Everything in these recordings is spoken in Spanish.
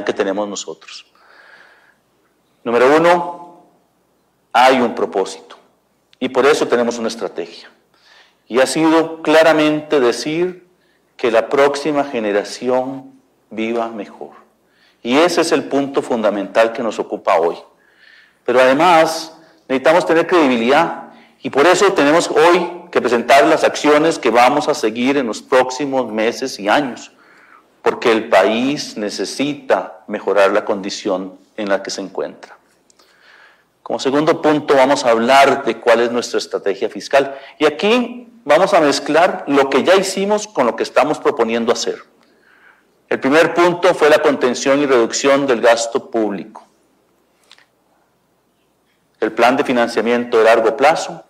que tenemos nosotros. Número uno, hay un propósito y por eso tenemos una estrategia. Y ha sido claramente decir que la próxima generación viva mejor. Y ese es el punto fundamental que nos ocupa hoy. Pero además necesitamos tener credibilidad y por eso tenemos hoy que presentar las acciones que vamos a seguir en los próximos meses y años, porque el país necesita mejorar la condición en la que se encuentra. Como segundo punto vamos a hablar de cuál es nuestra estrategia fiscal. Y aquí vamos a mezclar lo que ya hicimos con lo que estamos proponiendo hacer. El primer punto fue la contención y reducción del gasto público. El plan de financiamiento de largo plazo.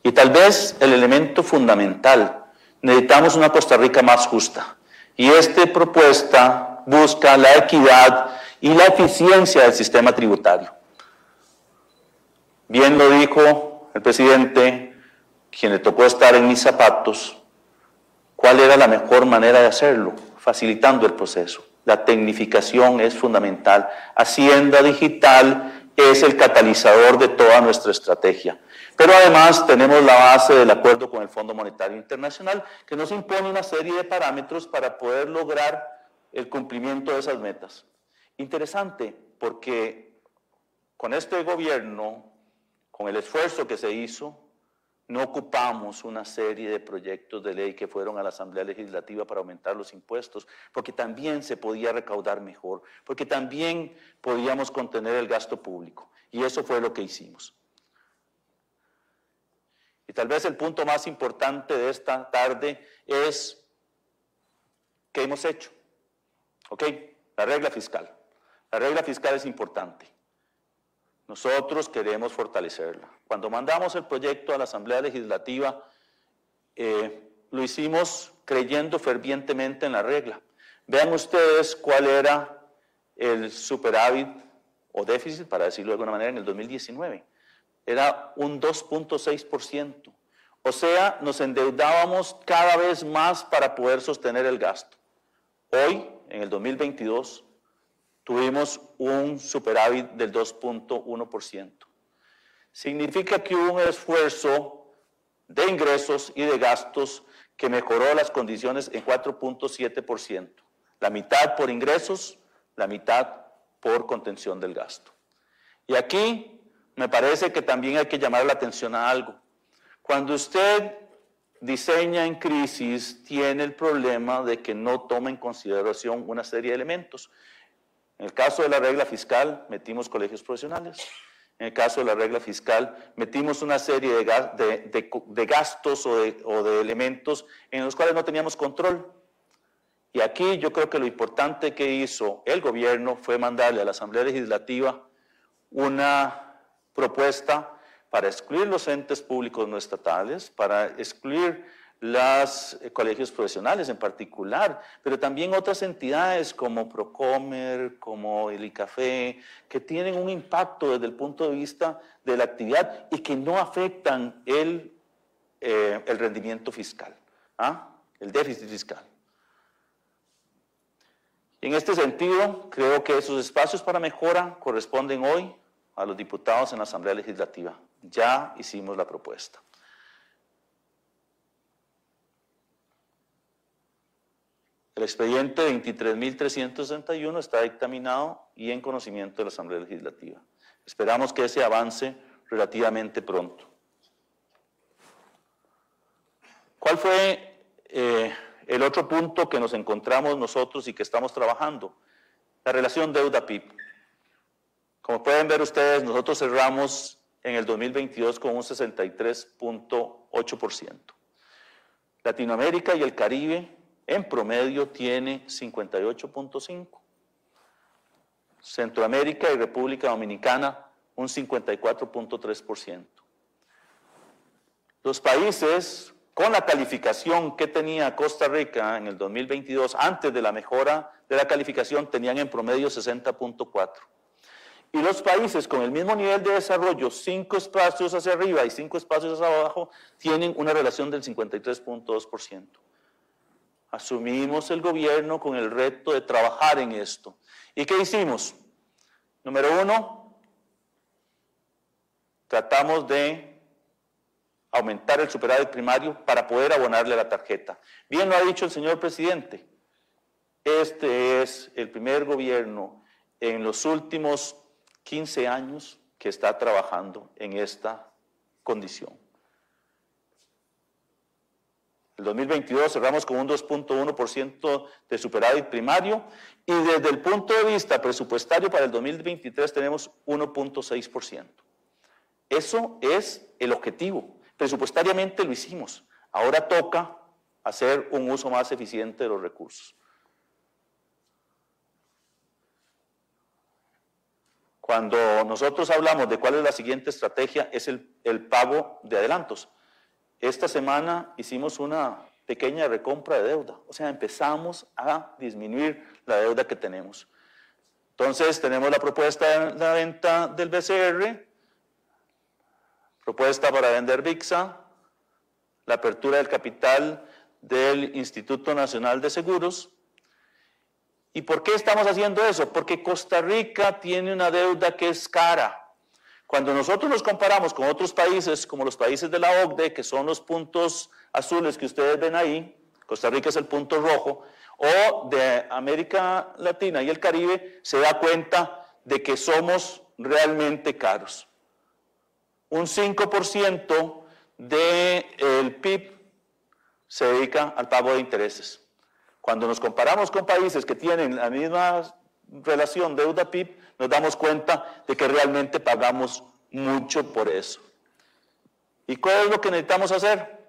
Y tal vez el elemento fundamental, necesitamos una Costa Rica más justa. Y esta propuesta busca la equidad y la eficiencia del sistema tributario. Bien lo dijo el presidente, quien le tocó estar en mis zapatos, ¿cuál era la mejor manera de hacerlo? Facilitando el proceso. La tecnificación es fundamental. Hacienda Digital es el catalizador de toda nuestra estrategia. Pero además tenemos la base del acuerdo con el Fondo Monetario Internacional, que nos impone una serie de parámetros para poder lograr el cumplimiento de esas metas. Interesante, porque con este gobierno, con el esfuerzo que se hizo, no ocupamos una serie de proyectos de ley que fueron a la Asamblea Legislativa para aumentar los impuestos, porque también se podía recaudar mejor, porque también podíamos contener el gasto público. Y eso fue lo que hicimos. Y tal vez el punto más importante de esta tarde es ¿qué hemos hecho? ¿Ok? La regla fiscal. La regla fiscal es importante. Nosotros queremos fortalecerla. Cuando mandamos el proyecto a la Asamblea Legislativa, lo hicimos creyendo fervientemente en la regla. Vean ustedes cuál era el superávit o déficit, para decirlo de alguna manera, en el 2019. Era un 2.6%. O sea, nos endeudábamos cada vez más para poder sostener el gasto. Hoy, en el 2022, tuvimos un superávit del 2.1%. Significa que hubo un esfuerzo de ingresos y de gastos que mejoró las condiciones en 4.7%. La mitad por ingresos, la mitad por contención del gasto. Y aquí me parece que también hay que llamar la atención a algo. Cuando usted diseña en crisis, tiene el problema de que no toma en consideración una serie de elementos. En el caso de la regla fiscal, metimos colegios profesionales. En el caso de la regla fiscal, metimos una serie de gastos o de elementos en los cuales no teníamos control. Y aquí yo creo que lo importante que hizo el gobierno fue mandarle a la Asamblea Legislativa una propuesta para excluir los entes públicos no estatales, para excluir los colegios profesionales en particular, pero también otras entidades como Procomer, como el ICAFE, que tienen un impacto desde el punto de vista de la actividad y que no afectan el rendimiento fiscal, el déficit fiscal. En este sentido, creo que esos espacios para mejora corresponden hoy a los diputados en la Asamblea Legislativa. Ya hicimos la propuesta. El expediente 23.361 está dictaminado y en conocimiento de la Asamblea Legislativa. Esperamos que ese avance relativamente pronto. ¿Cuál fue el otro punto que nos encontramos nosotros y que estamos trabajando? La relación deuda-PIB. Como pueden ver ustedes, nosotros cerramos en el 2022 con un 63.8%. Latinoamérica y el Caribe en promedio tiene 58.5%. Centroamérica y República Dominicana un 54.3%. Los países con la calificación que tenía Costa Rica en el 2022, antes de la mejora de la calificación, tenían en promedio 60.4%. Y los países con el mismo nivel de desarrollo, 5 espacios hacia arriba y 5 espacios hacia abajo, tienen una relación del 53.2%. asumimos el gobierno con el reto de trabajar en esto. ¿Y qué hicimos? Número uno, tratamos de aumentar el superávit primario para poder abonarle la tarjeta. Bien lo ha dicho el señor presidente, este es el primer gobierno en los últimos 15 años que está trabajando en esta condición. El 2022 cerramos con un 2.1% de superávit primario y desde el punto de vista presupuestario para el 2023 tenemos 1.6%. Eso es el objetivo. Presupuestariamente lo hicimos. Ahora toca hacer un uso más eficiente de los recursos. Cuando nosotros hablamos de cuál es la siguiente estrategia, es el pago de adelantos. Esta semana hicimos una pequeña recompra de deuda, o sea, empezamos a disminuir la deuda que tenemos. Entonces, tenemos la propuesta de la venta del BCR, propuesta para vender VIXA, la apertura del capital del Instituto Nacional de Seguros. ¿Y por qué estamos haciendo eso? Porque Costa Rica tiene una deuda que es cara. Cuando nosotros nos comparamos con otros países, como los países de la OCDE, que son los puntos azules que ustedes ven ahí, Costa Rica es el punto rojo, o de América Latina y el Caribe, se da cuenta de que somos realmente caros. Un 5% del PIB se dedica al pago de intereses. Cuando nos comparamos con países que tienen la misma relación deuda-PIB, nos damos cuenta de que realmente pagamos mucho por eso. ¿Y cuál es lo que necesitamos hacer?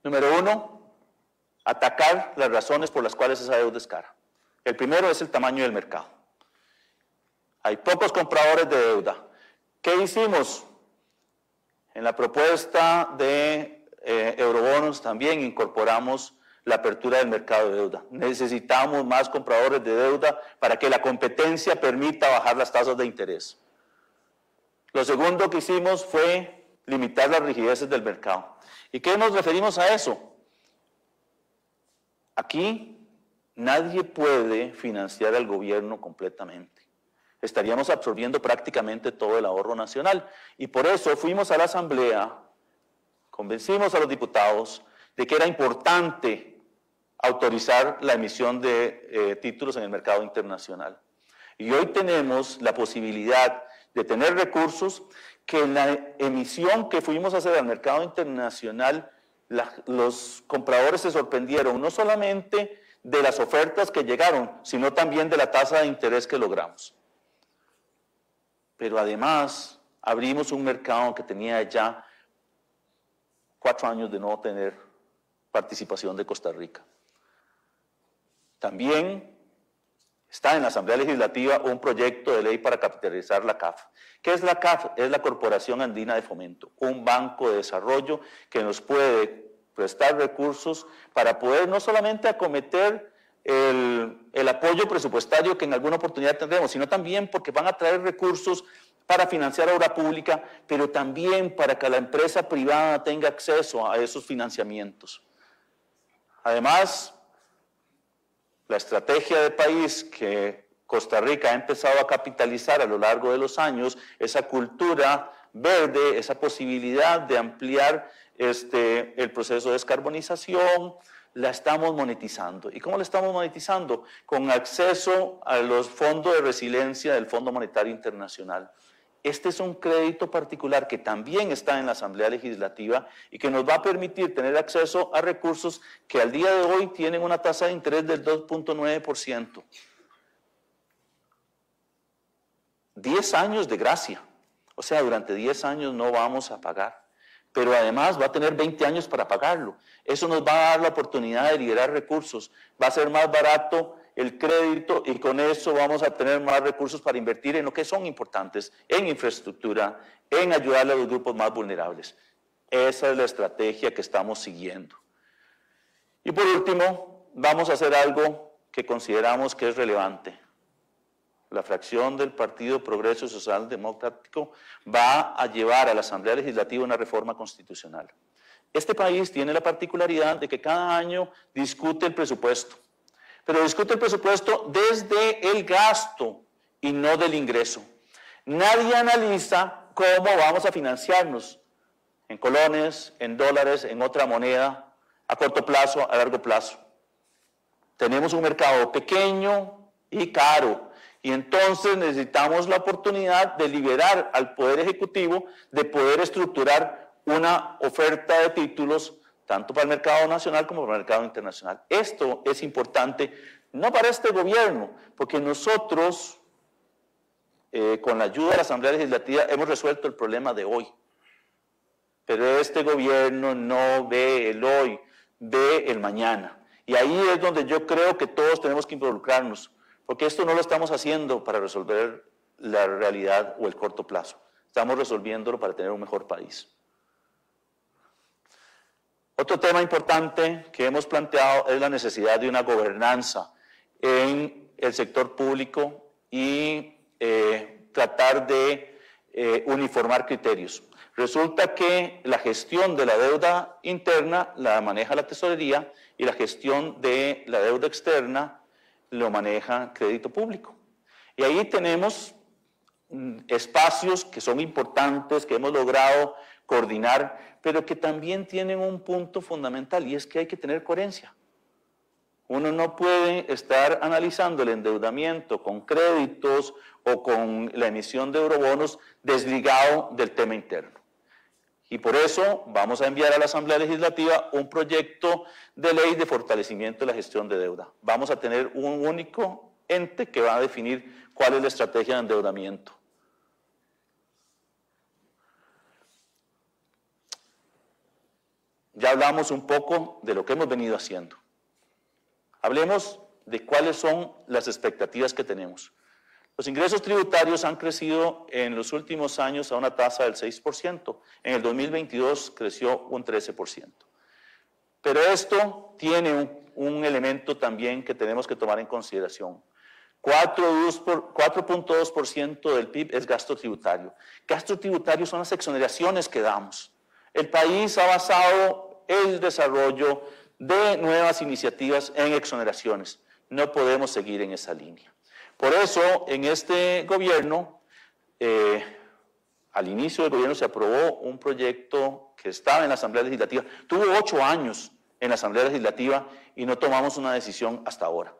Número uno, atacar las razones por las cuales esa deuda es cara. El primero es el tamaño del mercado. Hay pocos compradores de deuda. ¿Qué hicimos? En la propuesta de eurobonos también incorporamos la apertura del mercado de deuda. Necesitamos más compradores de deuda para que la competencia permita bajar las tasas de interés. Lo segundo que hicimos fue limitar las rigideces del mercado. ¿Y qué nos referimos a eso? Aquí nadie puede financiar al gobierno completamente. Estaríamos absorbiendo prácticamente todo el ahorro nacional. Y por eso fuimos a la Asamblea, convencimos a los diputados de que era importante autorizar la emisión de títulos en el mercado internacional. Y hoy tenemos la posibilidad de tener recursos que en la emisión que fuimos a hacer al mercado internacional, los compradores se sorprendieron, no solamente de las ofertas que llegaron, sino también de la tasa de interés que logramos. Pero además abrimos un mercado que tenía ya 4 años de no tener participación de Costa Rica. También está en la Asamblea Legislativa un proyecto de ley para capitalizar la CAF. ¿Qué es la CAF? Es la Corporación Andina de Fomento, un banco de desarrollo que nos puede prestar recursos para poder no solamente acometer el apoyo presupuestario que en alguna oportunidad tendremos, sino también porque van a traer recursos para financiar obra pública, pero también para que la empresa privada tenga acceso a esos financiamientos. Además, la estrategia de país que Costa Rica ha empezado a capitalizar a lo largo de los años, esa cultura verde, esa posibilidad de ampliar el proceso de descarbonización, la estamos monetizando. ¿Y cómo la estamos monetizando? Con acceso a los fondos de resiliencia del Fondo Monetario Internacional. Este es un crédito particular que también está en la Asamblea Legislativa y que nos va a permitir tener acceso a recursos que al día de hoy tienen una tasa de interés del 2.9%. 10 años de gracia. O sea, durante 10 años no vamos a pagar. Pero además va a tener 20 años para pagarlo. Eso nos va a dar la oportunidad de liberar recursos. Va a ser más barato el crédito y con eso vamos a tener más recursos para invertir en lo que son importantes, en infraestructura, en ayudarle a los grupos más vulnerables. Esa es la estrategia que estamos siguiendo. Y por último, vamos a hacer algo que consideramos que es relevante. La fracción del Partido Progreso Social Democrático va a llevar a la Asamblea Legislativa una reforma constitucional. Este país tiene la particularidad de que cada año discute el presupuesto, pero discute el presupuesto desde el gasto y no del ingreso. Nadie analiza cómo vamos a financiarnos, en colones, en dólares, en otra moneda, a corto plazo, a largo plazo. Tenemos un mercado pequeño y caro, y entonces necesitamos la oportunidad de liberar al Poder Ejecutivo de poder estructurar una oferta de títulos tanto para el mercado nacional como para el mercado internacional. Esto es importante, no para este gobierno, porque nosotros, con la ayuda de la Asamblea Legislativa, hemos resuelto el problema de hoy. Pero este gobierno no ve el hoy, ve el mañana. Y ahí es donde yo creo que todos tenemos que involucrarnos, porque esto no lo estamos haciendo para resolver la realidad o el corto plazo. Estamos resolviéndolo para tener un mejor país. Otro tema importante que hemos planteado es la necesidad de una gobernanza en el sector público y tratar de uniformar criterios. Resulta que la gestión de la deuda interna la maneja la tesorería y la gestión de la deuda externa lo maneja crédito público. Y ahí tenemos espacios que son importantes, que hemos logrado coordinar, pero que también tienen un punto fundamental y es que hay que tener coherencia. Uno no puede estar analizando el endeudamiento con créditos o con la emisión de eurobonos desligado del tema interno. Y por eso vamos a enviar a la Asamblea Legislativa un proyecto de ley de fortalecimiento de la gestión de deuda. Vamos a tener un único ente que va a definir cuál es la estrategia de endeudamiento. Ya hablamos un poco de lo que hemos venido haciendo. Hablemos de cuáles son las expectativas que tenemos. Los ingresos tributarios han crecido en los últimos años a una tasa del 6%. En el 2022 creció un 13%. Pero esto tiene un elemento también que tenemos que tomar en consideración. 4.2% del PIB es gasto tributario. Gasto tributario son las exoneraciones que damos. El país ha basado el desarrollo de nuevas iniciativas en exoneraciones. No podemos seguir en esa línea. Por eso, en este gobierno, al inicio del gobierno se aprobó un proyecto que estaba en la Asamblea Legislativa. Tuvo 8 años en la Asamblea Legislativa y no tomamos una decisión hasta ahora.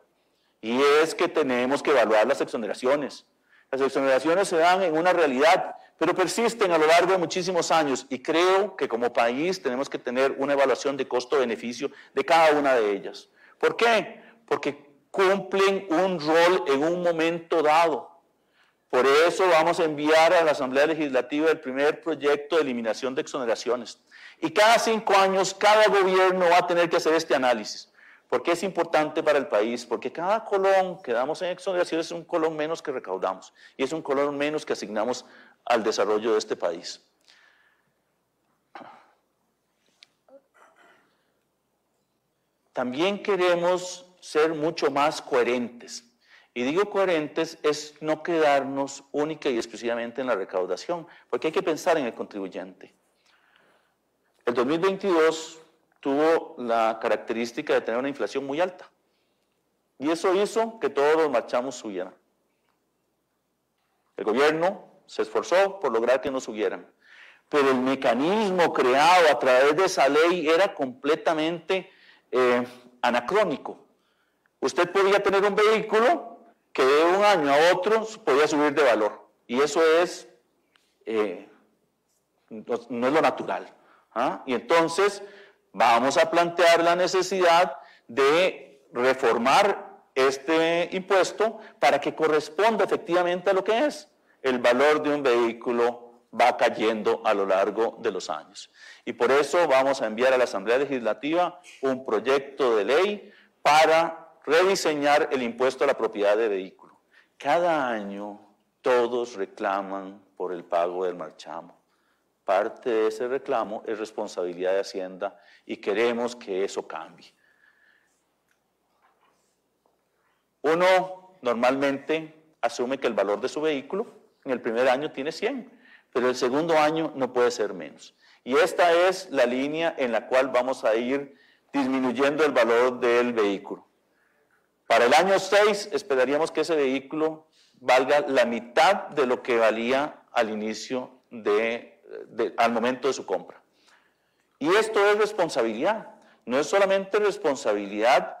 Y es que tenemos que evaluar las exoneraciones. Las exoneraciones se dan en una realidad, pero persisten a lo largo de muchísimos años y creo que como país tenemos que tener una evaluación de costo-beneficio de cada una de ellas. ¿Por qué? Porque cumplen un rol en un momento dado. Por eso vamos a enviar a la Asamblea Legislativa el primer proyecto de eliminación de exoneraciones. Y cada 5 años, cada gobierno va a tener que hacer este análisis. ¿Por qué es importante para el país? Porque cada colón que damos en exoneraciones es un colón menos que recaudamos y es un colón menos que asignamos al desarrollo de este país. También queremos ser mucho más coherentes. Y digo coherentes es no quedarnos única y exclusivamente en la recaudación, porque hay que pensar en el contribuyente. El 2022 tuvo la característica de tener una inflación muy alta. Y eso hizo que todos los marchamos subieran. El gobierno se esforzó por lograr que no subieran. Pero el mecanismo creado a través de esa ley era completamente anacrónico. Usted podía tener un vehículo que de un año a otro podía subir de valor. Y eso es, no es lo natural. Y entonces vamos a plantear la necesidad de reformar este impuesto para que corresponda efectivamente a lo que es. El valor de un vehículo va cayendo a lo largo de los años. Y por eso vamos a enviar a la Asamblea Legislativa un proyecto de ley para rediseñar el impuesto a la propiedad de vehículo. Cada año todos reclaman por el pago del marchamo. Parte de ese reclamo es responsabilidad de Hacienda y queremos que eso cambie. Uno normalmente asume que el valor de su vehículo en el primer año tiene 100, pero el segundo año no puede ser menos. Y esta es la línea en la cual vamos a ir disminuyendo el valor del vehículo. Para el año 6 esperaríamos que ese vehículo valga la mitad de lo que valía al inicio al momento de su compra. Y esto es responsabilidad, no es solamente responsabilidad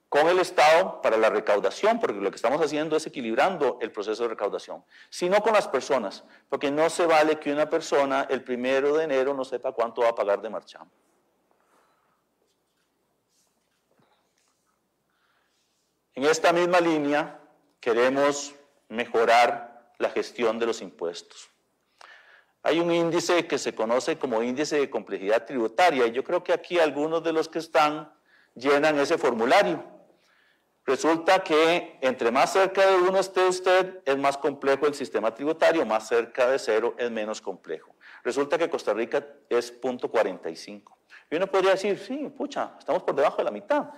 con el Estado para la recaudación, porque lo que estamos haciendo es equilibrando el proceso de recaudación, sino con las personas, porque no se vale que una persona el 1 de enero no sepa cuánto va a pagar de marchamo. En esta misma línea queremos mejorar la gestión de los impuestos. Hay un índice que se conoce como índice de complejidad tributaria y yo creo que aquí algunos de los que están llenan ese formulario. Resulta que entre más cerca de 1 esté usted, es más complejo el sistema tributario, más cerca de 0 es menos complejo. Resulta que Costa Rica es 0.45. Y uno podría decir, sí, pucha, estamos por debajo de la mitad.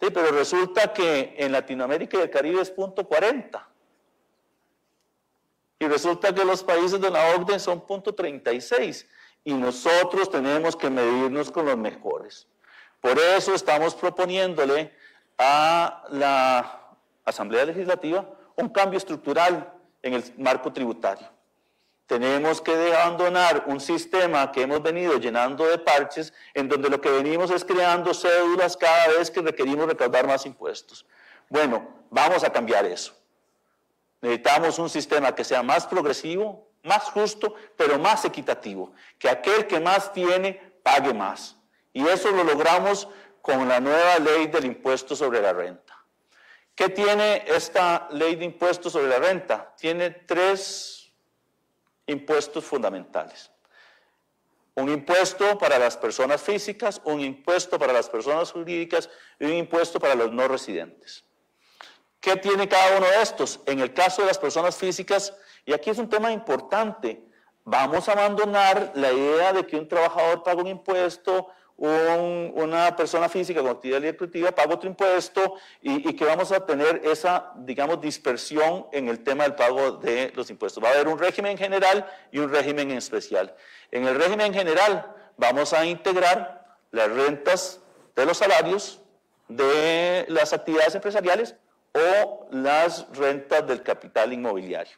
Sí, pero resulta que en Latinoamérica y el Caribe es 0.40. Y resulta que los países de la OCDE son 0.36. Y nosotros tenemos que medirnos con los mejores. Por eso estamos proponiéndole a la Asamblea Legislativa un cambio estructural en el marco tributario. Tenemos que abandonar un sistema que hemos venido llenando de parches, en donde lo que venimos es creando cédulas cada vez que requerimos recaudar más impuestos. Bueno, vamos a cambiar eso. Necesitamos un sistema que sea más progresivo, más justo, pero más equitativo. Que aquel que más tiene, pague más. Y eso lo logramos con la nueva ley del impuesto sobre la renta. ¿Qué tiene esta ley de impuestos sobre la renta? Tiene 3 impuestos fundamentales. Un impuesto para las personas físicas, un impuesto para las personas jurídicas y un impuesto para los no residentes. ¿Qué tiene cada uno de estos? En el caso de las personas físicas, y aquí es un tema importante, vamos a abandonar la idea de que un trabajador paga un impuesto, una persona física con actividad lucrativa paga otro impuesto y que vamos a tener esa, digamos, dispersión en el tema del pago de los impuestos. Va a haber un régimen general y un régimen especial. En el régimen general vamos a integrar las rentas de los salarios, de las actividades empresariales o las rentas del capital inmobiliario.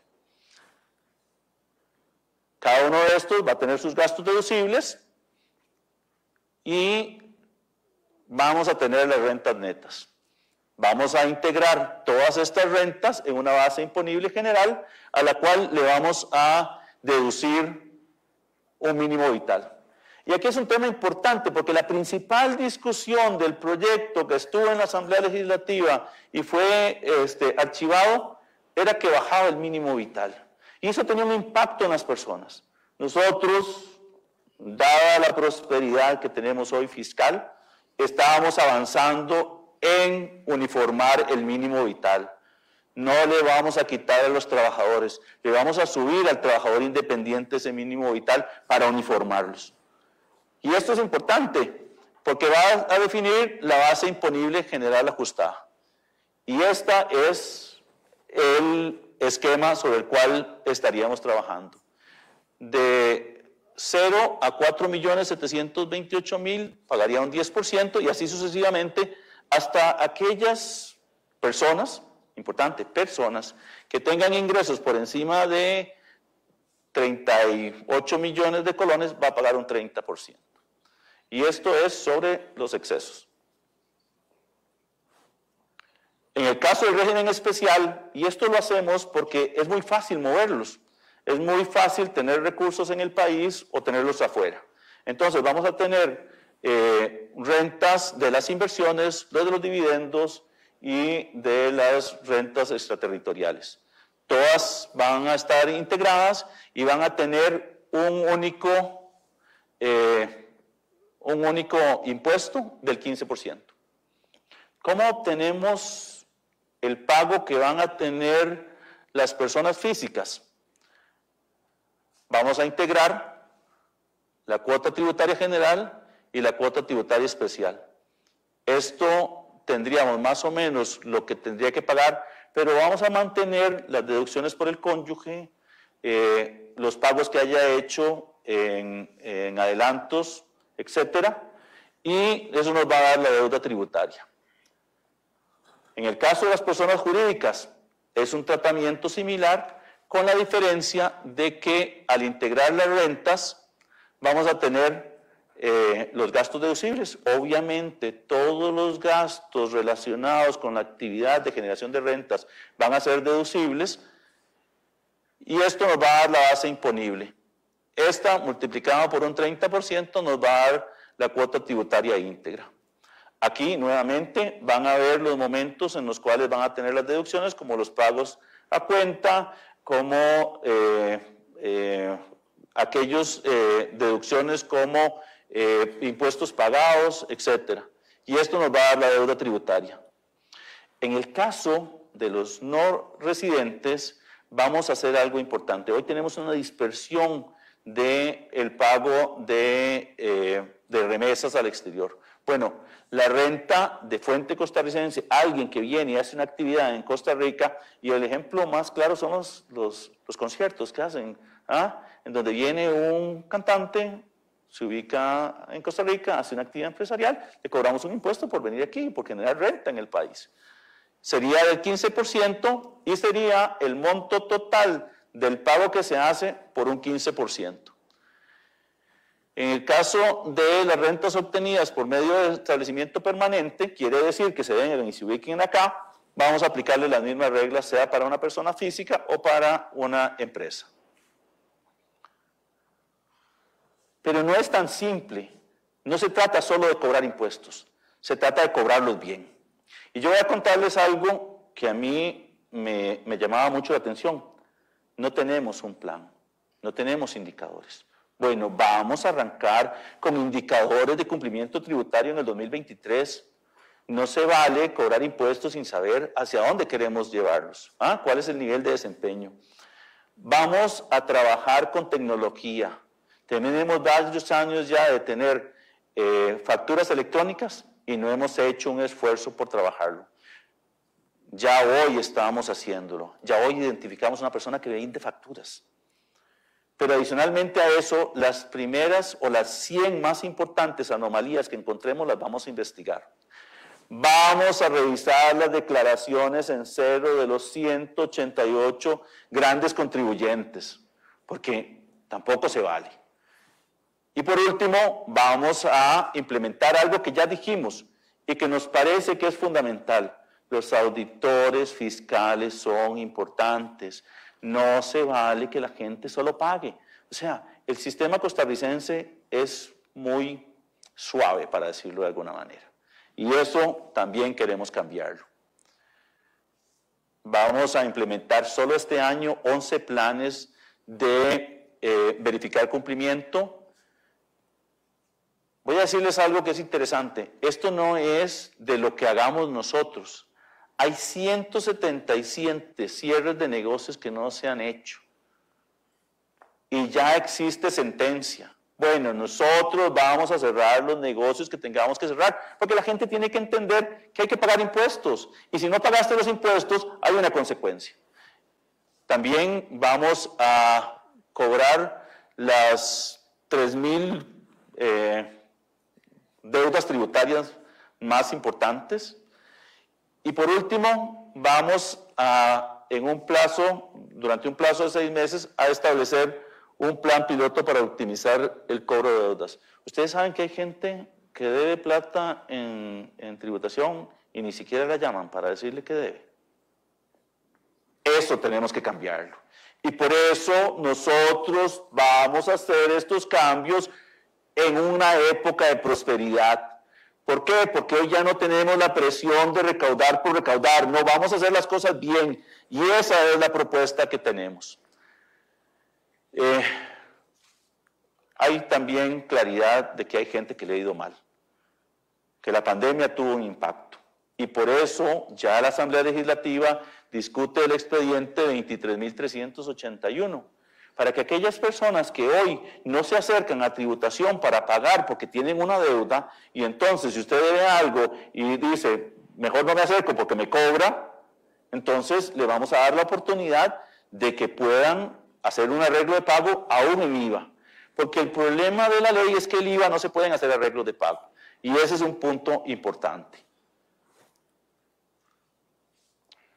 Cada uno de estos va a tener sus gastos deducibles y vamos a tener las rentas netas. Vamos a integrar todas estas rentas en una base imponible general a la cual le vamos a deducir un mínimo vital. Y aquí es un tema importante porque la principal discusión del proyecto que estuvo en la Asamblea Legislativa y fue archivado era que bajaba el mínimo vital. Y eso tenía un impacto en las personas. Nosotros, dada la prosperidad que tenemos hoy fiscal, estábamos avanzando en uniformar el mínimo vital. No le vamos a quitar a los trabajadores, le vamos a subir al trabajador independiente ese mínimo vital para uniformarlos. Y esto es importante, porque va a definir la base imponible general ajustada. Y este es el esquema sobre el cual estaríamos trabajando. De 0 a 4.728.000 pagaría un 10% y así sucesivamente hasta aquellas personas, importante, personas que tengan ingresos por encima de 38 millones de colones va a pagar un 30%. Y esto es sobre los excesos. En el caso del régimen especial, y esto lo hacemos porque es muy fácil moverlos, es muy fácil tener recursos en el país o tenerlos afuera. Entonces vamos a tener rentas de las inversiones, de los dividendos y de las rentas extraterritoriales. Todas van a estar integradas y van a tener un único impuesto del 15%. ¿Cómo obtenemos el pago que van a tener las personas físicas? Vamos a integrar la cuota tributaria general y la cuota tributaria especial. Esto tendríamos más o menos lo que tendría que pagar, pero vamos a mantener las deducciones por el cónyuge, los pagos que haya hecho en adelantos, etcétera, y eso nos va a dar la deuda tributaria. En el caso de las personas jurídicas, es un tratamiento similar, con la diferencia de que al integrar las rentas vamos a tener los gastos deducibles. Obviamente todos los gastos relacionados con la actividad de generación de rentas van a ser deducibles y esto nos va a dar la base imponible. Esta multiplicada por un 30% nos va a dar la cuota tributaria íntegra. Aquí nuevamente van a ver los momentos en los cuales van a tener las deducciones, como los pagos a cuenta, como aquellos deducciones como impuestos pagados, etc. Y esto nos va a dar la deuda tributaria. En el caso de los no residentes, vamos a hacer algo importante. Hoy tenemos una dispersión del pago de remesas al exterior. Bueno, la renta de fuente costarricense, alguien que viene y hace una actividad en Costa Rica, y el ejemplo más claro son los conciertos que hacen, en donde viene un cantante, se ubica en Costa Rica, hace una actividad empresarial, le cobramos un impuesto por venir aquí, por generar renta en el país. Sería del 15% y sería el monto total del pago que se hace por un 15%. En el caso de las rentas obtenidas por medio de establecimiento permanente, quiere decir que se vengan y se ubiquen acá, vamos a aplicarle las mismas reglas, sea para una persona física o para una empresa. Pero no es tan simple, no se trata solo de cobrar impuestos, se trata de cobrarlos bien. Y yo voy a contarles algo que a mí me llamaba mucho la atención. No tenemos un plan, no tenemos indicadores. Bueno, vamos a arrancar con indicadores de cumplimiento tributario en el 2023. No se vale cobrar impuestos sin saber hacia dónde queremos llevarlos. ¿Cuál es el nivel de desempeño? Vamos a trabajar con tecnología. Tenemos varios años ya de tener facturas electrónicas y no hemos hecho un esfuerzo por trabajarlo. Ya hoy estábamos haciéndolo. Ya hoy identificamos una persona que vende facturas. Pero adicionalmente a eso, las primeras o las 100 más importantes anomalías que encontremos las vamos a investigar. Vamos a revisar las declaraciones en cero de los 188 grandes contribuyentes, porque tampoco se vale. Y por último, vamos a implementar algo que ya dijimos y que nos parece que es fundamental. Los auditores fiscales son importantes. No se vale que la gente solo pague. O sea, el sistema costarricense es muy suave, para decirlo de alguna manera. Y eso también queremos cambiarlo. Vamos a implementar solo este año 11 planes de verificar cumplimiento. Voy a decirles algo que es interesante. Esto no es de lo que hagamos nosotros. Hay 177 cierres de negocios que no se han hecho. Y ya existe sentencia. Bueno, nosotros vamos a cerrar los negocios que tengamos que cerrar, porque la gente tiene que entender que hay que pagar impuestos. Y si no pagaste los impuestos, hay una consecuencia. También vamos a cobrar las 3,000 deudas tributarias más importantes. Y por último, vamos a, durante un plazo de 6 meses, a establecer un plan piloto para optimizar el cobro de deudas. Ustedes saben que hay gente que debe plata en tributación y ni siquiera la llaman para decirle que debe. Eso tenemos que cambiarlo. Y por eso nosotros vamos a hacer estos cambios en una época de prosperidad. ¿Por qué? Porque hoy ya no tenemos la presión de recaudar por recaudar. No, vamos a hacer las cosas bien. Y esa es la propuesta que tenemos. Hay también claridad de que hay gente que le ha ido mal. Que la pandemia tuvo un impacto. Y por eso ya la Asamblea Legislativa discute el expediente 23.381. Para que aquellas personas que hoy no se acercan a tributación para pagar porque tienen una deuda, y entonces si usted debe algo y dice, mejor no me acerco porque me cobra, entonces le vamos a dar la oportunidad de que puedan hacer un arreglo de pago aún en IVA. porque el problema de la ley es que el IVA no se pueden hacer arreglos de pago. Y ese es un punto importante.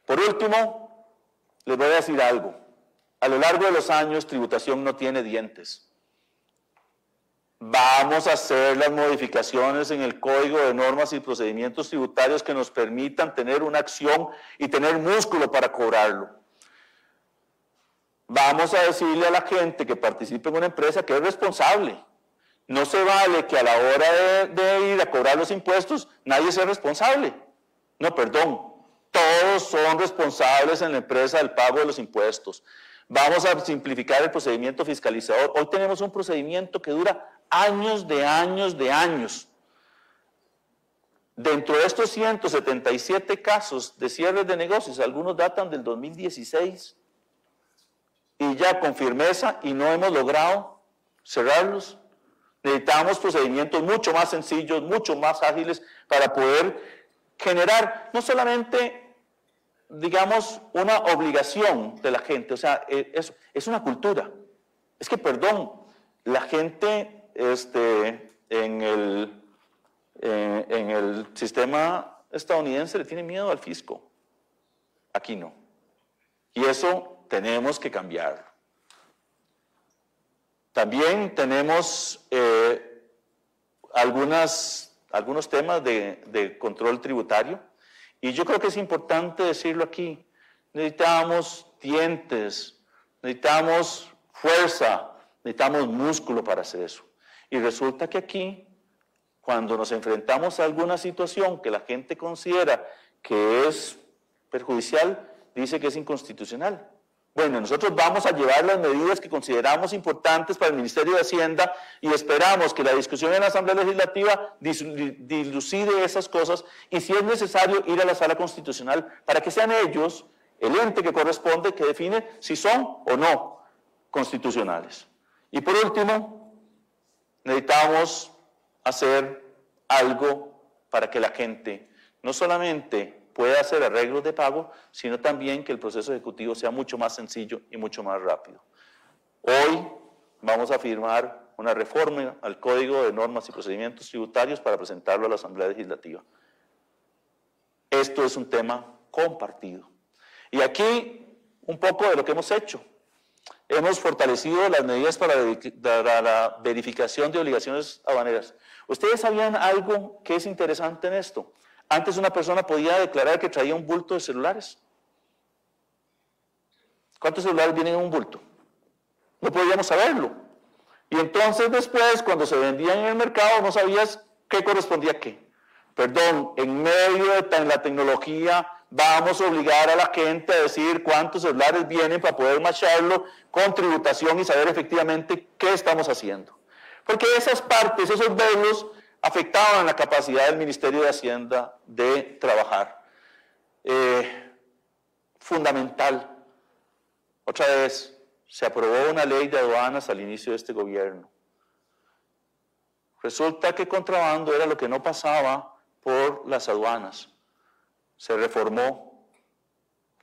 Por último, les voy a decir algo. A lo largo de los años, tributación no tiene dientes. Vamos a hacer las modificaciones en el Código de Normas y Procedimientos Tributarios que nos permitan tener una acción y tener músculo para cobrarlo. Vamos a decirle a la gente que participe en una empresa que es responsable. No se vale que a la hora de ir a cobrar los impuestos nadie sea responsable. No, perdón. Todos son responsables en la empresa del pago de los impuestos. Vamos a simplificar el procedimiento fiscalizador. Hoy tenemos un procedimiento que dura años de años de años. Dentro de estos 177 casos de cierres de negocios, algunos datan del 2016 y ya con firmeza y no hemos logrado cerrarlos. Necesitamos procedimientos mucho más sencillos, mucho más ágiles para poder generar no solamente, digamos, una obligación de la gente, o sea, es una cultura. Es que, perdón, la gente en el sistema estadounidense le tiene miedo al fisco. Aquí no. Y eso tenemos que cambiarlo. También tenemos algunos temas de control tributario, y yo creo que es importante decirlo aquí. Necesitamos dientes, necesitamos fuerza, necesitamos músculo para hacer eso. Y resulta que aquí, cuando nos enfrentamos a alguna situación que la gente considera que es perjudicial, dice que es inconstitucional. Bueno, nosotros vamos a llevar las medidas que consideramos importantes para el Ministerio de Hacienda y esperamos que la discusión en la Asamblea Legislativa dilucide esas cosas y, si es necesario, ir a la Sala Constitucional para que sean ellos, el ente que corresponde, que define si son o no constitucionales. Y por último, necesitamos hacer algo para que la gente no solamente pueda hacer arreglos de pago, sino también que el proceso ejecutivo sea mucho más sencillo y mucho más rápido. Hoy vamos a firmar una reforma al Código de Normas y Procedimientos Tributarios para presentarlo a la Asamblea Legislativa. Esto es un tema compartido. Y aquí un poco de lo que hemos hecho. Hemos fortalecido las medidas para la verificación de obligaciones aduaneras. ¿Ustedes sabían algo que es interesante en esto? Antes una persona podía declarar que traía un bulto de celulares. ¿Cuántos celulares vienen en un bulto? No podíamos saberlo. Y entonces después, cuando se vendían en el mercado, no sabías qué correspondía a qué. Perdón, en medio de la tecnología vamos a obligar a la gente a decir cuántos celulares vienen para poder macharlo con tributación y saber efectivamente qué estamos haciendo. Porque esas partes, esos verlos, afectaban la capacidad del Ministerio de Hacienda de trabajar. Fundamental. Otra vez, se aprobó una ley de aduanas al inicio de este gobierno. Resulta que contrabando era lo que no pasaba por las aduanas. Se reformó,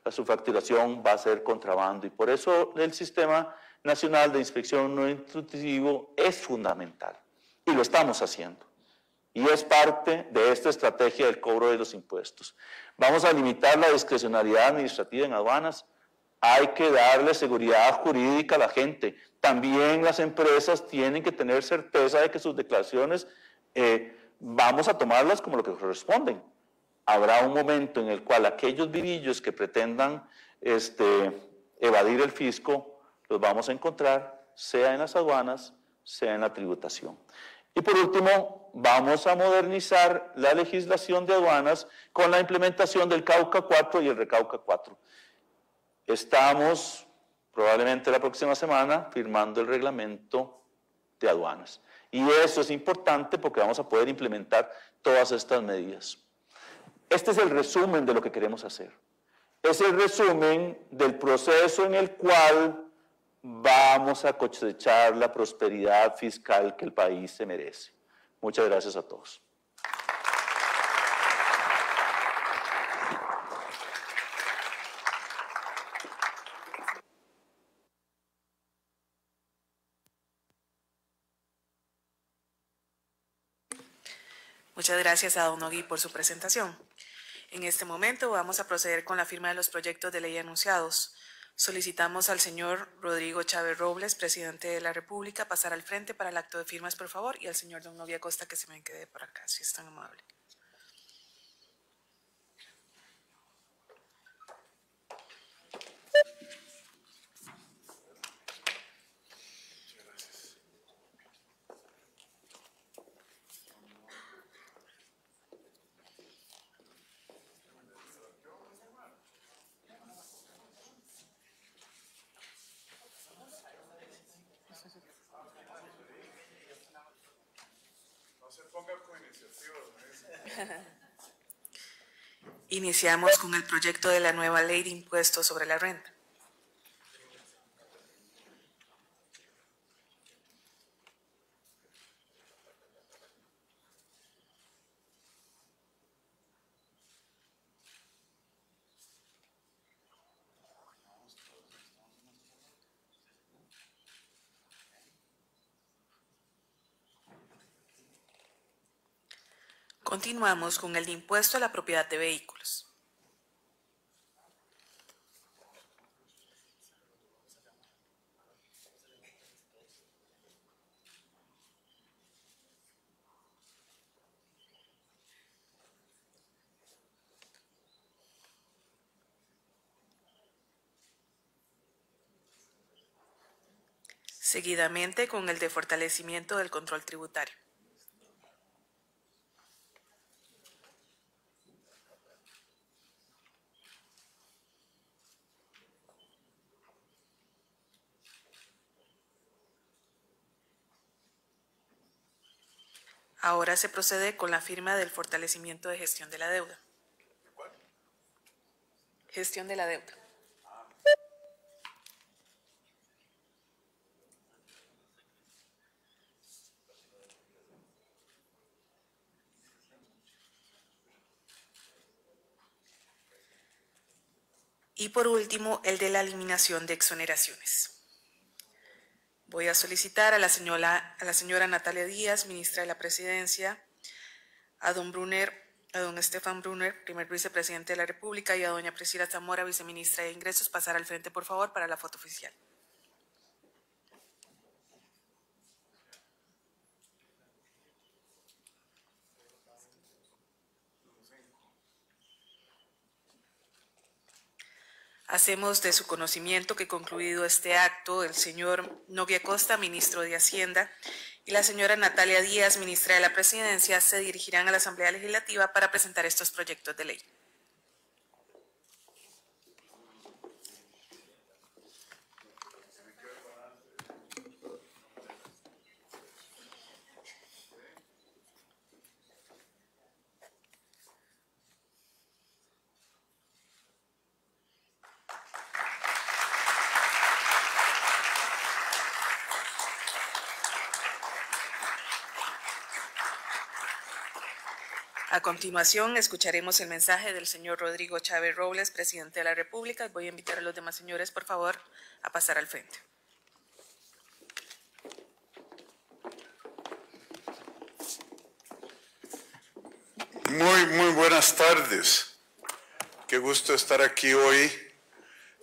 la subfacturación va a ser contrabando, y por eso el Sistema Nacional de Inspección No Intrusivo es fundamental, y lo estamos haciendo. Y es parte de esta estrategia del cobro de los impuestos. Vamos a limitar la discrecionalidad administrativa en aduanas. Hay que darle seguridad jurídica a la gente. También las empresas tienen que tener certeza de que sus declaraciones vamos a tomarlas como lo que corresponden. Habrá un momento en el cual aquellos vivillos que pretendan evadir el fisco los vamos a encontrar, sea en las aduanas, sea en la tributación. Y por último, vamos a modernizar la legislación de aduanas con la implementación del Cauca 4 y el Recauca 4. Estamos, probablemente la próxima semana, firmando el reglamento de aduanas. Y eso es importante porque vamos a poder implementar todas estas medidas. Este es el resumen de lo que queremos hacer. Es el resumen del proceso en el cual vamos a cosechar la prosperidad fiscal que el país se merece. Muchas gracias a todos. Muchas gracias a don Nogui por su presentación. En este momento vamos a proceder con la firma de los proyectos de ley anunciados. Solicitamos al señor Rodrigo Chávez Robles, presidente de la República, pasar al frente para el acto de firmas, por favor, y al señor don Nogui Acosta que se me quede por acá, si es tan amable. Iniciamos con el proyecto de la nueva ley de impuestos sobre la renta. Continuamos con el de impuesto a la propiedad de vehículos. Seguidamente con el de fortalecimiento del control tributario. Ahora se procede con la firma del fortalecimiento de gestión de la deuda. Gestión de la deuda. Y por último, el de la eliminación de exoneraciones. Voy a solicitar a la señora Natalia Díaz, ministra de la Presidencia, a don Estefan Brunner, primer vicepresidente de la República, y a doña Priscila Zamora, viceministra de Ingresos, pasar al frente, por favor, para la foto oficial. Hacemos de su conocimiento que concluido este acto, el señor Nogui Acosta, ministro de Hacienda, y la señora Natalia Díaz, ministra de la Presidencia, se dirigirán a la Asamblea Legislativa para presentar estos proyectos de ley. A continuación, escucharemos el mensaje del señor Rodrigo Chávez Robles, presidente de la República. Voy a invitar a los demás señores, por favor, a pasar al frente. Muy buenas tardes. Qué gusto estar aquí hoy,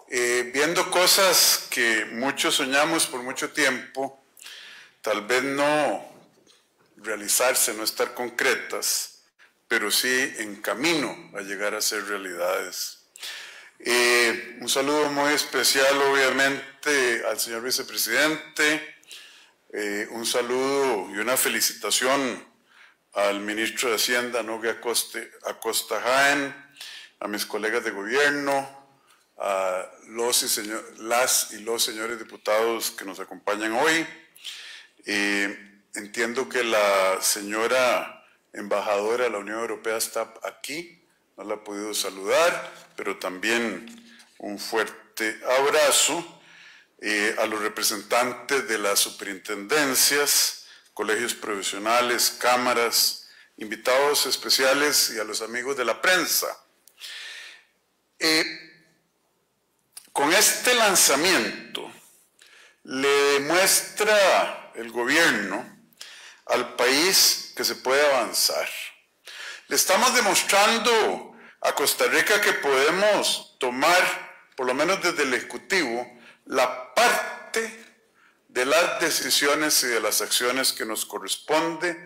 viendo cosas que muchos soñamos por mucho tiempo, tal vez no realizarse, no estar concretas, pero sí en camino a llegar a ser realidades. Un saludo muy especial, obviamente, al señor vicepresidente, un saludo y una felicitación al ministro de Hacienda, Nogui Acosta Jaén, a mis colegas de gobierno, a las y los señores diputados que nos acompañan hoy. Entiendo que la señora embajadora de la Unión Europea está aquí, no la he podido saludar, pero también un fuerte abrazo a los representantes de las superintendencias, colegios profesionales, cámaras, invitados especiales y a los amigos de la prensa. Con este lanzamiento le demuestra el gobierno al país que se puede avanzar, Le estamos demostrando a Costa Rica que podemos tomar, por lo menos desde el Ejecutivo, la parte de las decisiones y de las acciones que nos corresponde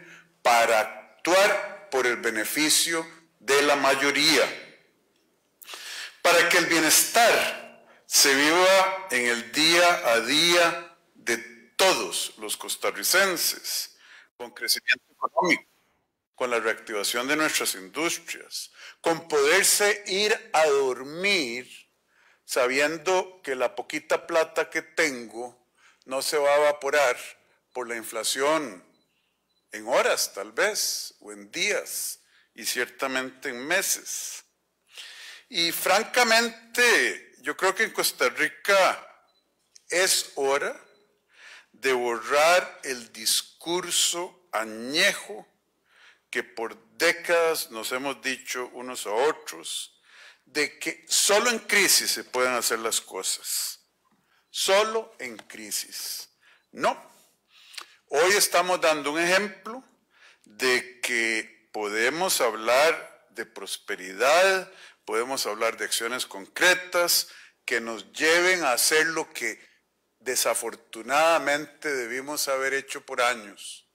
para actuar por el beneficio de la mayoría, para que el bienestar se viva en el día a día de todos los costarricenses, con crecimiento económico, con la reactivación de nuestras industrias, con poderse ir a dormir sabiendo que la poquita plata que tengo no se va a evaporar por la inflación en horas tal vez, o en días, y ciertamente en meses. Y francamente, yo creo que en Costa Rica es hora de borrar el discurso añejo que por décadas nos hemos dicho unos a otros, de que solo en crisis se pueden hacer las cosas. Solo en crisis. No. Hoy estamos dando un ejemplo de que podemos hablar de prosperidad, podemos hablar de acciones concretas que nos lleven a hacer lo que desafortunadamente debimos haber hecho por años,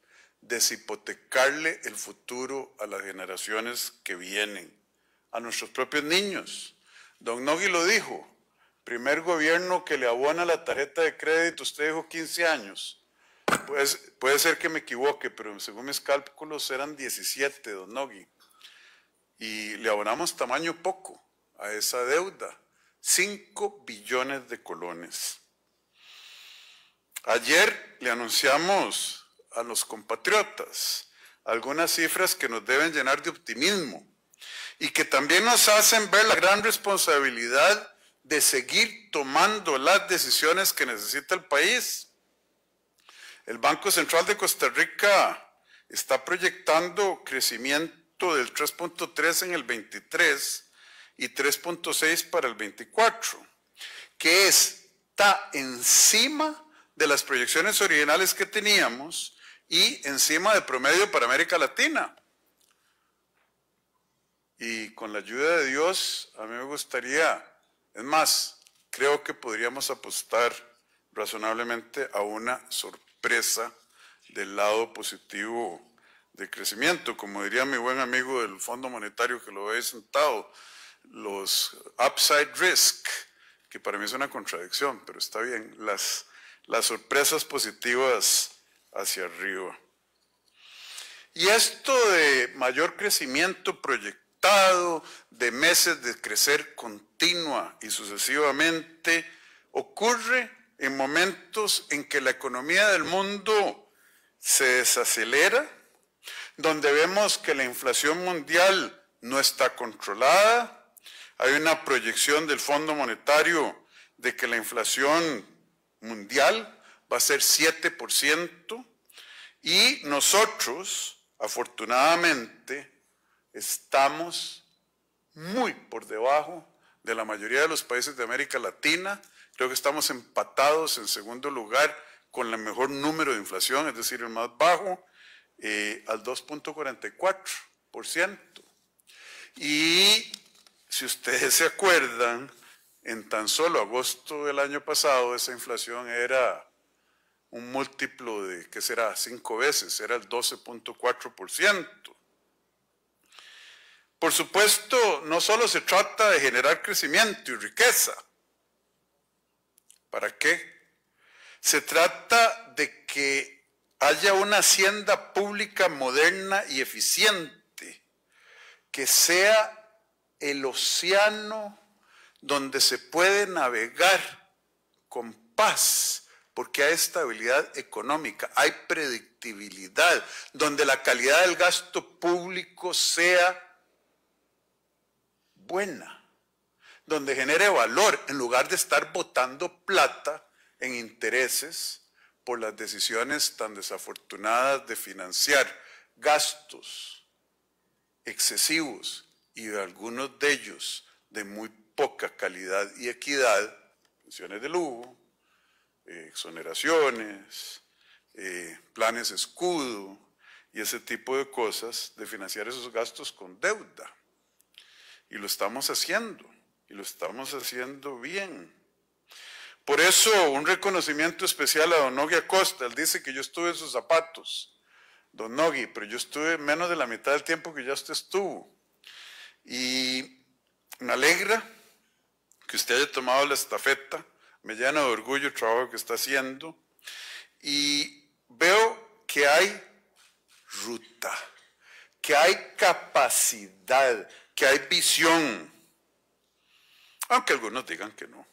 deshipotecarle el futuro a las generaciones que vienen, a nuestros propios niños. Don Nogui lo dijo, primer gobierno que le abona la tarjeta de crédito, usted dijo 15 años. Puede ser que me equivoque, pero según mis cálculos eran 17, don Nogui. Y le abonamos tamaño poco a esa deuda, 5 billones de colones. Ayer le anunciamos a los compatriotas algunas cifras que nos deben llenar de optimismo y que también nos hacen ver la gran responsabilidad de seguir tomando las decisiones que necesita el país. El Banco Central de Costa Rica está proyectando crecimiento del 3.3 en el 23 y 3.6 para el 24, que está encima de las proyecciones originales que teníamos y encima del promedio para América Latina. Y con la ayuda de Dios, a mí me gustaría, es más, creo que podríamos apostar razonablemente a una sorpresa del lado positivo de crecimiento. Como diría mi buen amigo del Fondo Monetario que lo ve sentado, los upside risk, que para mí es una contradicción, pero está bien, las sorpresas positivas hacia arriba. Y esto de mayor crecimiento proyectado, de meses de crecer continua y sucesivamente, ocurre en momentos en que la economía del mundo se desacelera, donde vemos que la inflación mundial no está controlada. Hay una proyección del Fondo Monetario de que la inflación mundial va a ser 7%, y nosotros, afortunadamente, estamos muy por debajo de la mayoría de los países de América Latina. Creo que estamos empatados en segundo lugar con el mejor número de inflación, es decir, el más bajo, al 2.44%. Y si ustedes se acuerdan, en tan solo agosto del año pasado esa inflación era un múltiplo de, ¿qué será?, 5 veces, era el 12.4%. Por supuesto, no solo se trata de generar crecimiento y riqueza. ¿Para qué? Se trata de que haya una hacienda pública moderna y eficiente, que sea el océano donde se puede navegar con paz, porque hay estabilidad económica, hay predictibilidad, donde la calidad del gasto público sea buena, donde genere valor, en lugar de estar botando plata en intereses por las decisiones tan desafortunadas de financiar gastos excesivos y de algunos de ellos de muy poca calidad y equidad, pensiones de lujo, exoneraciones, planes escudo y ese tipo de cosas, de financiar esos gastos con deuda. Y lo estamos haciendo, y lo estamos haciendo bien. Por eso, un reconocimiento especial a don Nogui Acosta. Él dice que yo estuve en sus zapatos, don Nogui, pero yo estuve menos de la mitad del tiempo que ya usted estuvo. Y me alegra que usted haya tomado la estafeta, me llena de orgullo el trabajo que está haciendo, y veo que hay ruta, que hay capacidad, que hay visión, aunque algunos digan que no.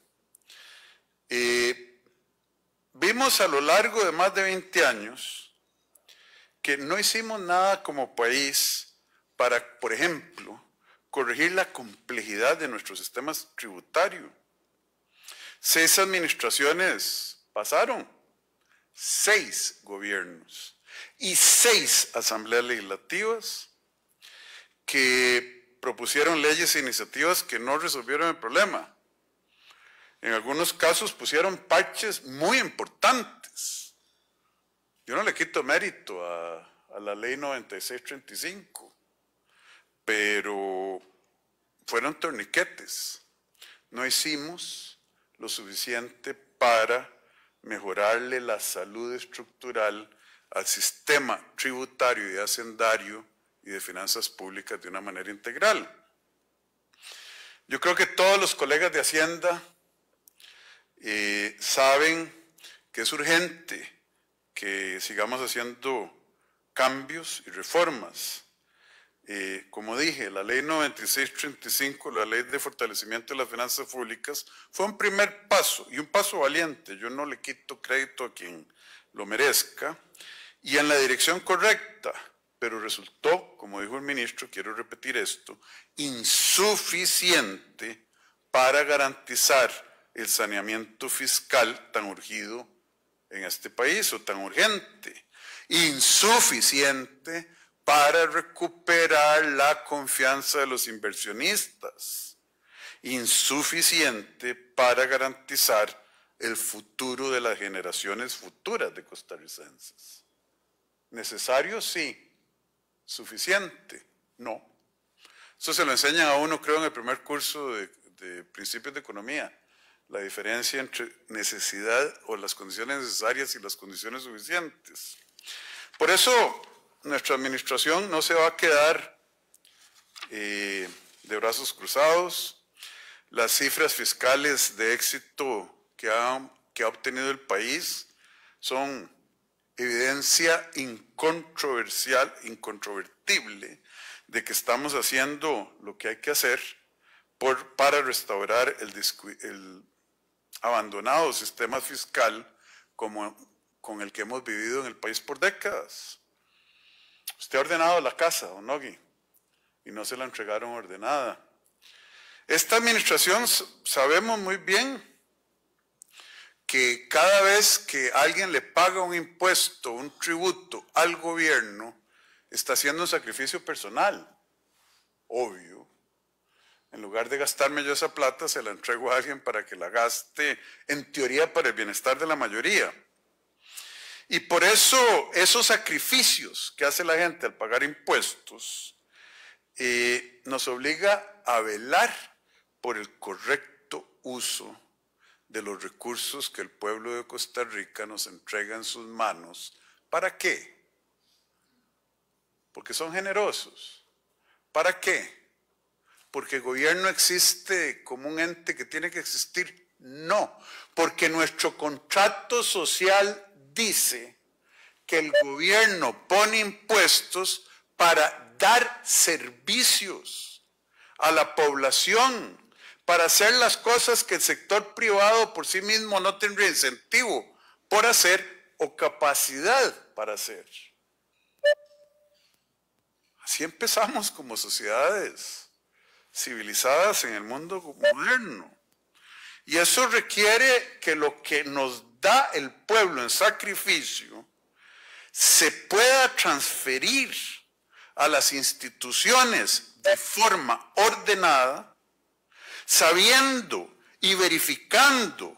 Vimos a lo largo de más de 20 años que no hicimos nada como país para, por ejemplo, corregir la complejidad de nuestro sistema tributario. 6 administraciones pasaron, 6 gobiernos y 6 asambleas legislativas que propusieron leyes e iniciativas que no resolvieron el problema. En algunos casos pusieron parches muy importantes. Yo no le quito mérito a la ley 9635, pero fueron torniquetes. No hicimos lo suficiente para mejorarle la salud estructural al sistema tributario y hacendario y de finanzas públicas de una manera integral. Yo creo que todos los colegas de Hacienda saben que es urgente que sigamos haciendo cambios y reformas. Como dije, la ley 9635, la ley de fortalecimiento de las finanzas públicas, fue un primer paso y un paso valiente. Yo no le quito crédito a quien lo merezca y en la dirección correcta, pero resultó, como dijo el ministro, quiero repetir esto, insuficiente para garantizar el saneamiento fiscal tan urgido en este país o tan urgente, insuficiente para recuperar la confianza de los inversionistas, insuficiente para garantizar el futuro de las generaciones futuras de costarricenses. ¿Necesario? Sí. ¿Suficiente? No. Eso se lo enseñan a uno, creo, en el primer curso de Principios de Economía. La diferencia entre necesidad o las condiciones necesarias y las condiciones suficientes. Por eso, nuestra administración no se va a quedar de brazos cruzados. Las cifras fiscales de éxito que ha obtenido el país son evidencia incontroversial, incontrovertible, de que estamos haciendo lo que hay que hacer para restaurar el abandonado sistema fiscal con el que hemos vivido en el país por décadas. Usted ha ordenado la casa, don Nogui, y no se la entregaron ordenada. Esta administración sabemos muy bien que cada vez que alguien le paga un impuesto, un tributo al gobierno, está haciendo un sacrificio personal, obvio. En lugar de gastarme yo esa plata, se la entrego a alguien para que la gaste, en teoría, para el bienestar de la mayoría. Y por eso, esos sacrificios que hace la gente al pagar impuestos, nos obliga a velar por el correcto uso de los recursos que el pueblo de Costa Rica nos entrega en sus manos. ¿Para qué? Porque son generosos. ¿Para qué? ¿Porque el gobierno existe como un ente que tiene que existir? No, porque nuestro contrato social dice que el gobierno pone impuestos para dar servicios a la población, para hacer las cosas que el sector privado por sí mismo no tendría incentivo por hacer o capacidad para hacer. Así empezamos como sociedades civilizadas en el mundo moderno. Y eso requiere que lo que nos da el pueblo en sacrificio se pueda transferir a las instituciones de forma ordenada, sabiendo y verificando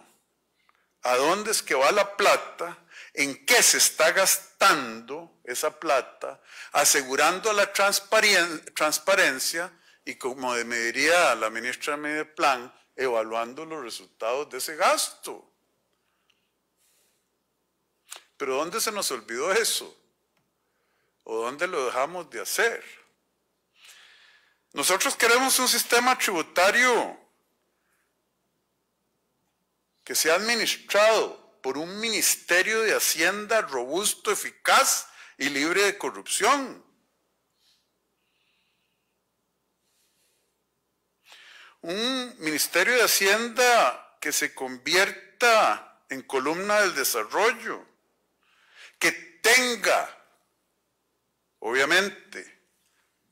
a dónde es que va la plata, en qué se está gastando esa plata, asegurando la transparencia y, como me diría la ministra de Medio Plan, evaluando los resultados de ese gasto. Pero ¿dónde se nos olvidó eso? ¿O dónde lo dejamos de hacer? Nosotros queremos un sistema tributario que sea administrado por un Ministerio de Hacienda robusto, eficaz y libre de corrupción. Un Ministerio de Hacienda que se convierta en columna del desarrollo, que tenga, obviamente,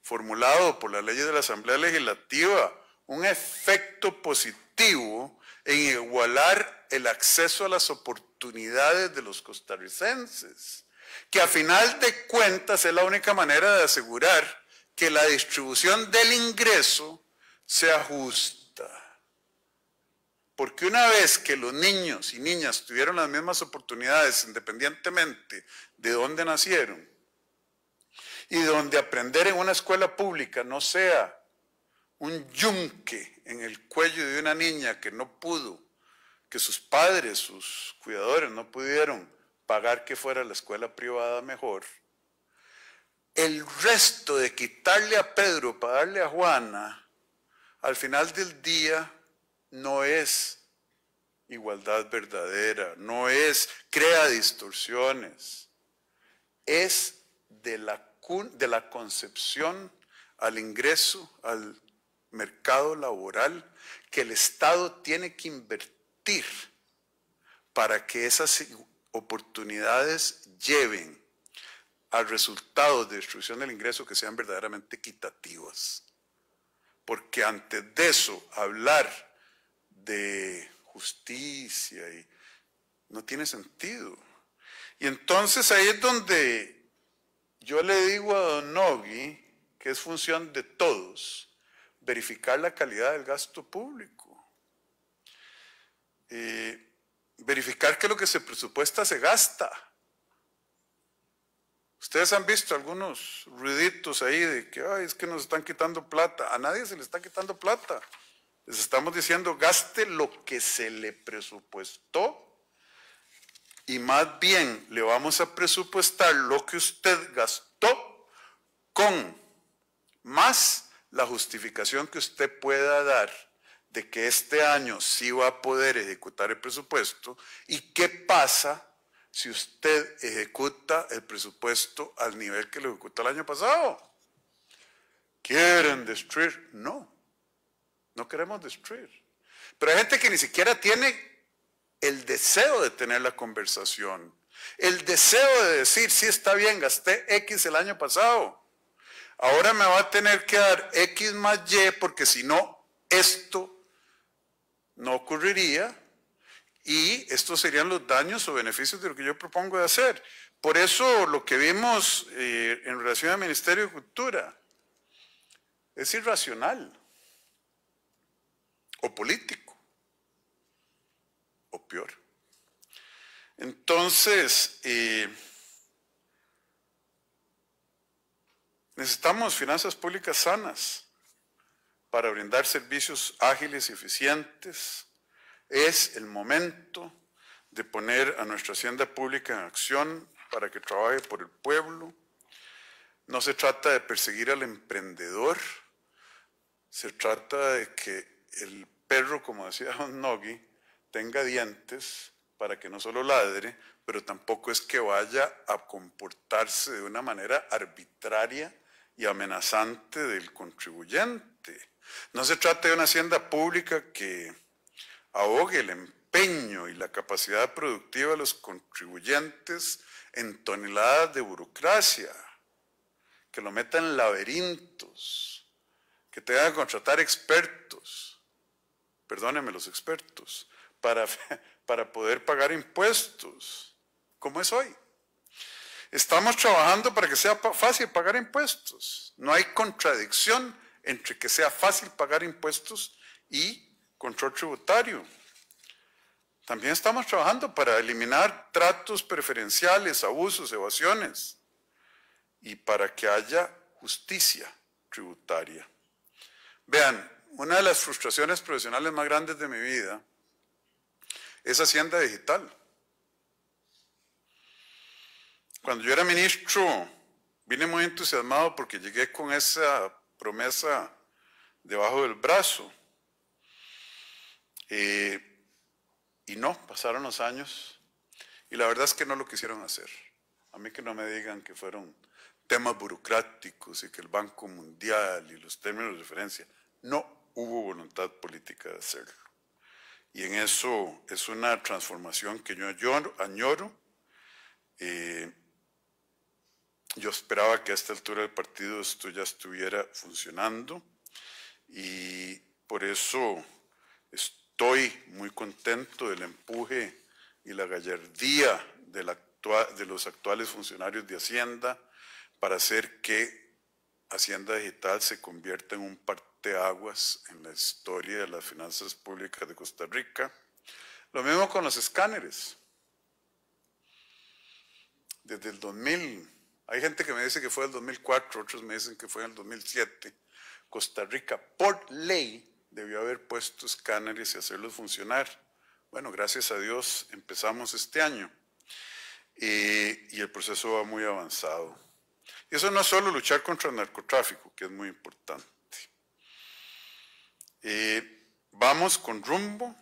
formulado por la ley de la Asamblea Legislativa, un efecto positivo en igualar el acceso a las oportunidades de los costarricenses, que a final de cuentas es la única manera de asegurar que la distribución del ingreso sea justa. Porque una vez que los niños y niñas tuvieron las mismas oportunidades independientemente de dónde nacieron, y donde aprender en una escuela pública no sea un yunque en el cuello de una niña que no pudo, que sus padres, sus cuidadores no pudieron pagar que fuera a la escuela privada mejor, el resto de quitarle a Pedro para darle a Juana, al final del día no es igualdad verdadera, no es, crea distorsiones, es de la concepción al ingreso, al mercado laboral que el Estado tiene que invertir para que esas oportunidades lleven a resultados de distribución del ingreso que sean verdaderamente equitativas. Porque antes de eso, hablar de justicia no tiene sentido. Y entonces ahí es donde yo le digo a don Nogui que es función de todos verificar la calidad del gasto público. Verificar que lo que se presupuesta se gasta. Ustedes han visto algunos ruiditos ahí de que es que nos están quitando plata. A nadie se le está quitando plata. Les estamos diciendo gaste lo que se le presupuestó y más bien le vamos a presupuestar lo que usted gastó con más la justificación que usted pueda dar de que este año sí va a poder ejecutar el presupuesto y qué pasa si usted ejecuta el presupuesto al nivel que lo ejecutó el año pasado. ¿Quieren destruir? No, no queremos destruir. Pero hay gente que ni siquiera tiene el deseo de tener la conversación, el deseo de decir, sí está bien, gasté X el año pasado, ahora me va a tener que dar X más Y porque si no, esto no ocurriría. Y estos serían los daños o beneficios de lo que yo propongo de hacer. Por eso lo que vimos en relación al Ministerio de Cultura es irracional, o político, o peor. Entonces, necesitamos finanzas públicas sanas para brindar servicios ágiles y eficientes. Es el momento de poner a nuestra hacienda pública en acción para que trabaje por el pueblo. No se trata de perseguir al emprendedor, se trata de que el perro, como decía don Nogui, tenga dientes para que no solo ladre, pero tampoco es que vaya a comportarse de una manera arbitraria y amenazante del contribuyente. No se trata de una hacienda pública que ahogue el empeño y la capacidad productiva de los contribuyentes en toneladas de burocracia, que lo meta en laberintos, que tenga que contratar expertos, perdónenme los expertos, para poder pagar impuestos, como es hoy. Estamos trabajando para que sea fácil pagar impuestos. No hay contradicción entre que sea fácil pagar impuestos y control tributario. También estamos trabajando para eliminar tratos preferenciales, abusos, evasiones. y para que haya justicia tributaria. Vean, una de las frustraciones profesionales más grandes de mi vida es Hacienda Digital. Cuando yo era ministro, vine muy entusiasmado porque llegué con esa promesa debajo del brazo. Y no, pasaron los años y la verdad es que no lo quisieron hacer. A mí que no me digan que fueron temas burocráticos y que el Banco Mundial y los términos de referencia. No hubo voluntad política de hacerlo. Y en eso es una transformación que yo añoro. Yo esperaba que a esta altura del partido esto ya estuviera funcionando y por eso estoy muy contento del empuje y la gallardía de los actuales funcionarios de Hacienda para hacer que Hacienda Digital se convierta en un parteaguas en la historia de las finanzas públicas de Costa Rica. Lo mismo con los escáneres. Desde el 2000, hay gente que me dice que fue el 2004, otros me dicen que fue en el 2007. Costa Rica, por ley, debió haber puesto escáneres y hacerlos funcionar. Bueno, gracias a Dios empezamos este año y el proceso va muy avanzado. Y eso no es solo luchar contra el narcotráfico, que es muy importante. Vamos con rumbo,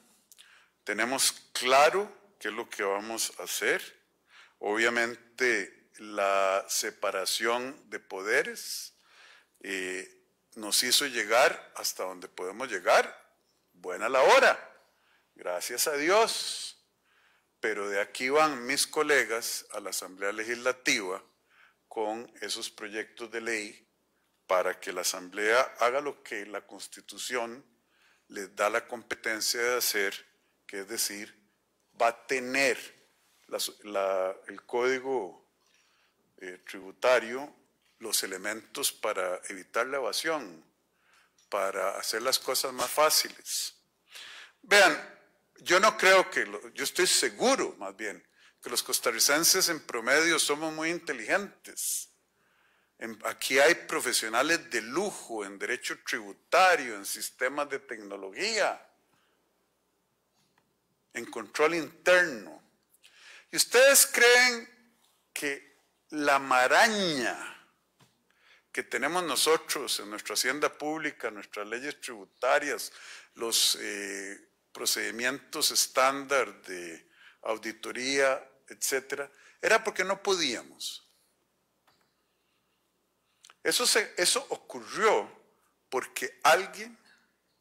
tenemos claro qué es lo que vamos a hacer. Obviamente la separación de poderes nos hizo llegar hasta donde podemos llegar. Buena la hora, gracias a Dios. Pero de aquí van mis colegas a la Asamblea Legislativa con esos proyectos de ley para que la Asamblea haga lo que la Constitución les da la competencia de hacer, que es decir, va a tener el Código Tributario los elementos para evitar la evasión, para hacer las cosas más fáciles. Vean, yo no creo que, yo estoy seguro más bien, que los costarricenses en promedio somos muy inteligentes. Aquí hay profesionales de lujo en derecho tributario, en sistemas de tecnología, en control interno. ¿Y ustedes creen que la maraña que tenemos nosotros en nuestra hacienda pública, nuestras leyes tributarias, los procedimientos estándar de auditoría, etcétera, era porque no podíamos? Eso ocurrió porque alguien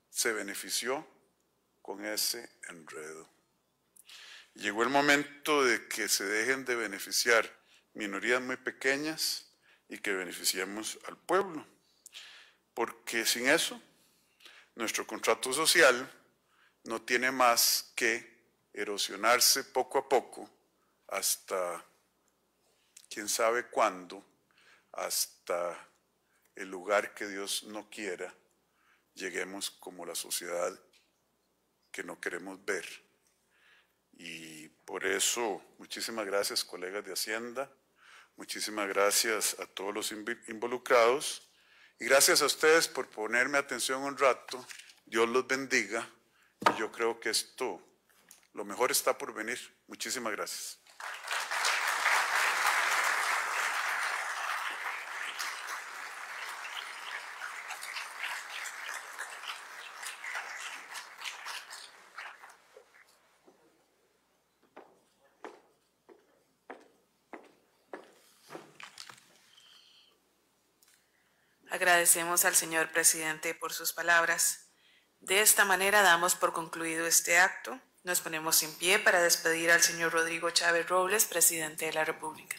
se benefició con ese enredo. Llegó el momento de que se dejen de beneficiar minorías muy pequeñas y que beneficiemos al pueblo. Porque sin eso, nuestro contrato social no tiene más que erosionarse poco a poco hasta quién sabe cuándo, hasta el lugar que Dios no quiera, lleguemos como la sociedad que no queremos ver. Y por eso, muchísimas gracias, colegas de Hacienda, muchísimas gracias a todos los involucrados y gracias a ustedes por ponerme atención un rato. Dios los bendiga y yo creo que lo mejor está por venir. Muchísimas gracias. Agradecemos al señor presidente por sus palabras. De esta manera damos por concluido este acto. Nos ponemos en pie para despedir al señor Rodrigo Chávez Robles, presidente de la República.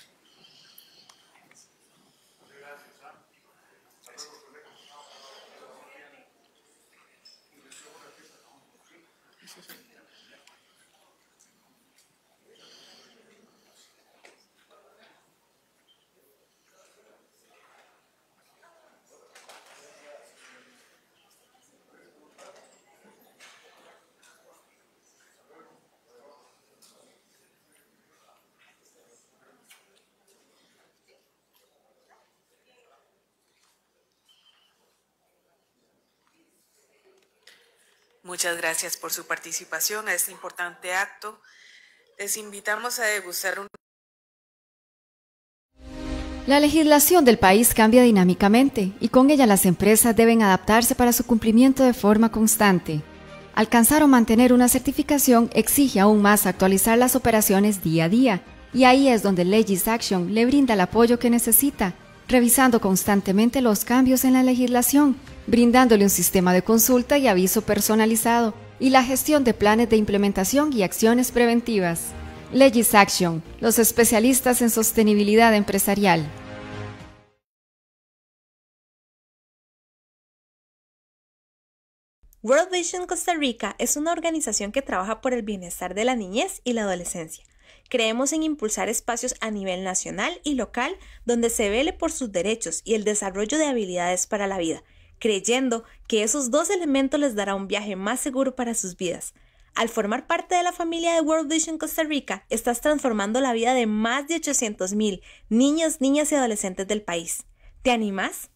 Muchas gracias por su participación a este importante acto. Les invitamos a degustar un... La legislación del país cambia dinámicamente y con ella las empresas deben adaptarse para su cumplimiento de forma constante. Alcanzar o mantener una certificación exige aún más actualizar las operaciones día a día, y ahí es donde LegisAction le brinda el apoyo que necesita, revisando constantemente los cambios en la legislación, brindándole un sistema de consulta y aviso personalizado, y la gestión de planes de implementación y acciones preventivas. LegisAction, los especialistas en sostenibilidad empresarial. World Vision Costa Rica es una organización que trabaja por el bienestar de la niñez y la adolescencia. Creemos en impulsar espacios a nivel nacional y local donde se vele por sus derechos y el desarrollo de habilidades para la vida, creyendo que esos dos elementos les dará un viaje más seguro para sus vidas. Al formar parte de la familia de World Vision Costa Rica, estás transformando la vida de más de 800,000 niños, niñas y adolescentes del país. ¿Te animás?